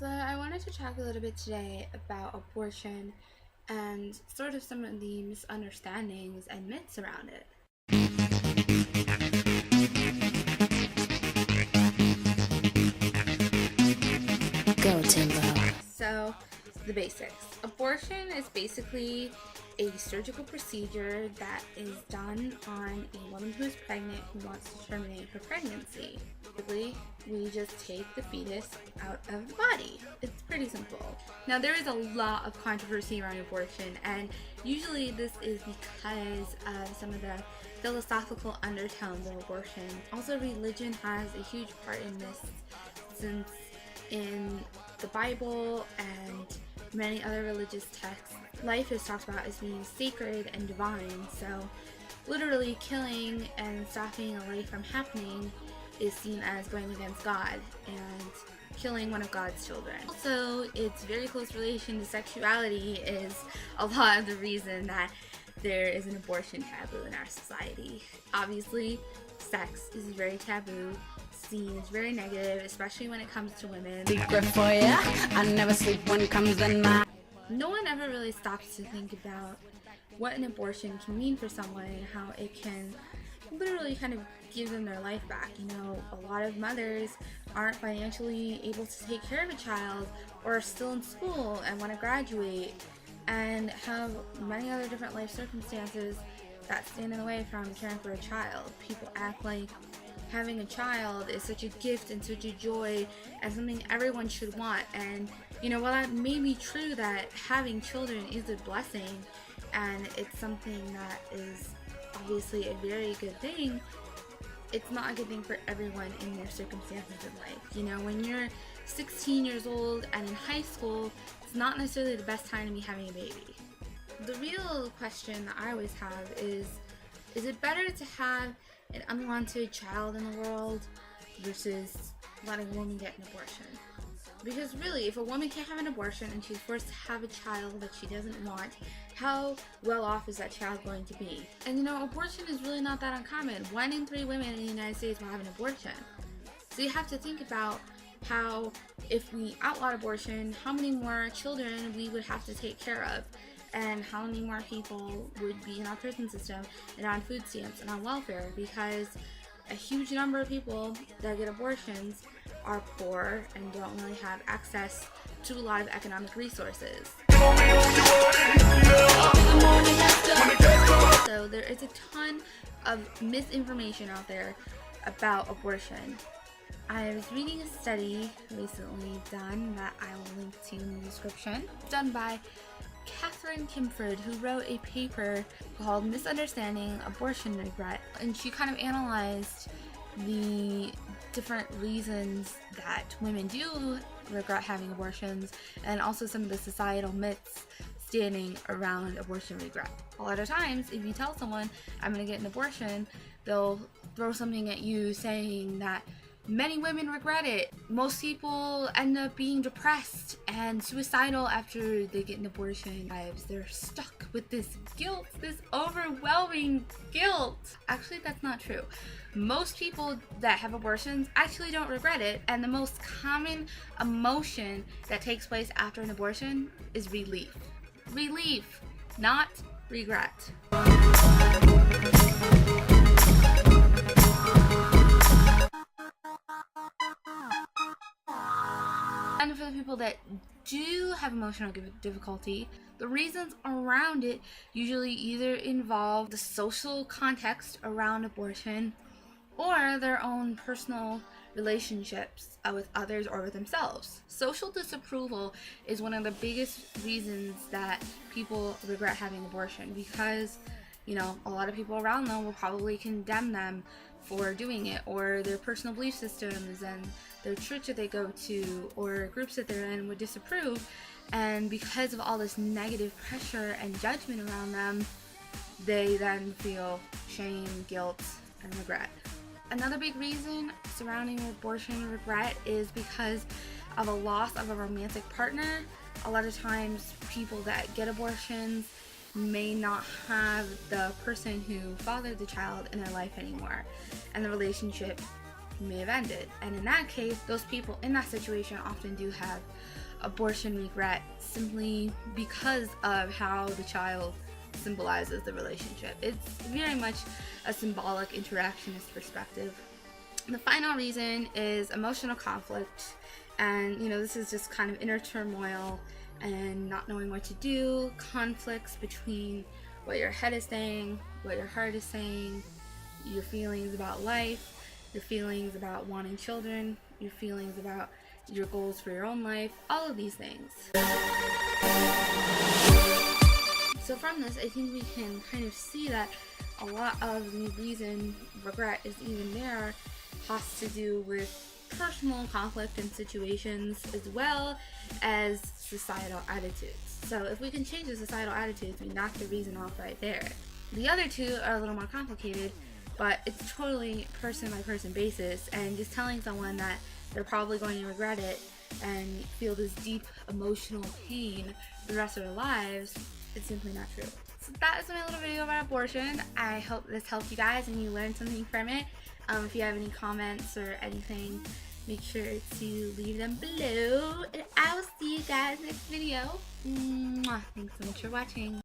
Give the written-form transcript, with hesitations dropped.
So I wanted to talk a little bit today about abortion and sort of some of the misunderstandings and myths around it. Go, Timbo. So, the basics. Abortion is basically a surgical procedure that is done on a woman who is pregnant who wants to terminate her pregnancy. Basically, we just take the fetus out of the body. It's pretty simple. Now, there is a lot of controversy around abortion, and usually this is because of some of the philosophical undertones of abortion. Also, religion has a huge part in this, since in the Bible and many other religious texts, life is talked about as being sacred and divine. So literally killing and stopping a life from happening is seen as going against God and killing one of God's children. Also, its very close relation to sexuality is a lot of the reason that there is an abortion taboo in our society. Obviously, sex is very taboo, seen as very negative, especially when it comes to women. Secret for ya, I never sleep when comes the night. No one ever really stops to think about what an abortion can mean for someone and how it can literally kind of give them their life back. You know, a lot of mothers aren't financially able to take care of a child or are still in school and want to graduate and have many other different life circumstances that stand in the way from caring for a child. People act like having a child is such a gift and such a joy and something everyone should want. And you know, while that may be true that having children is a blessing and it's something that is obviously a very good thing, it's not a good thing for everyone in their circumstances in life. You know, when you're 16 years old and in high school, it's not necessarily the best time to be having a baby. The real question that I always have is it better to have an unwanted child in the world versus letting a woman get an abortion? Because really, if a woman can't have an abortion and she's forced to have a child that she doesn't want, how well off is that child going to be? And you know, abortion is really not that uncommon. 1 in 3 women in the United States will have an abortion. So you have to think about how, if we outlawed abortion, how many more children we would have to take care of, and how many more people would be in our prison system and on food stamps and on welfare, because a huge number of people that get abortions are poor and don't really have access to a lot of economic resources. So there is a ton of misinformation out there about abortion. I was reading a study recently done that I will link to in the description, done by Catherine Kimford, who wrote a paper called Misunderstanding Abortion Regret, and she kind of analyzed the different reasons that women do regret having abortions and also some of the societal myths standing around abortion regret. A lot of times, if you tell someone, I'm going to get an abortion, they'll throw something at you saying that many women regret it. Most people end up being depressed and suicidal after they get an abortion. They're stuck with this guilt, this overwhelming guilt. Actually, that's not true. Most people that have abortions actually don't regret it, and the most common emotion that takes place after an abortion is relief. Relief, not regret. And for the people that do have emotional difficulty, the reasons around it usually either involve the social context around abortion or their own personal relationships with others or with themselves. Social disapproval is one of the biggest reasons that people regret having abortion, because you know, a lot of people around them will probably condemn them for doing it, or their personal belief systems and their church that they go to or groups that they're in would disapprove, and because of all this negative pressure and judgment around them, they then feel shame, guilt, and regret. Another big reason surrounding abortion regret is because of a loss of a romantic partner. A lot of times people that get abortions may not have the person who fathered the child in their life anymore, and the relationship may have ended. And in that case, those people in that situation often do have abortion regret simply because of how the child symbolizes the relationship. It's very much a symbolic interactionist perspective. The final reason is emotional conflict, and this is just kind of inner turmoil and not knowing what to do, conflicts between what your head is saying, what your heart is saying, your feelings about life, your feelings about wanting children, your feelings about your goals for your own life, all of these things. So from this, I think we can kind of see that a lot of the reason regret is even there has to do with personal conflict and situations as well as societal attitudes. So if we can change the societal attitudes, we knock the reason off right there. The other two are a little more complicated, but it's totally person by person basis, and just telling someone that they're probably going to regret it and feel this deep emotional pain for the rest of their lives is simply not true. So that is my little video about abortion. I hope this helped you guys and you learned something from it. If you have any comments or anything, make sure to leave them below, and I will see you guys next video. Mwah. Thanks so much for watching.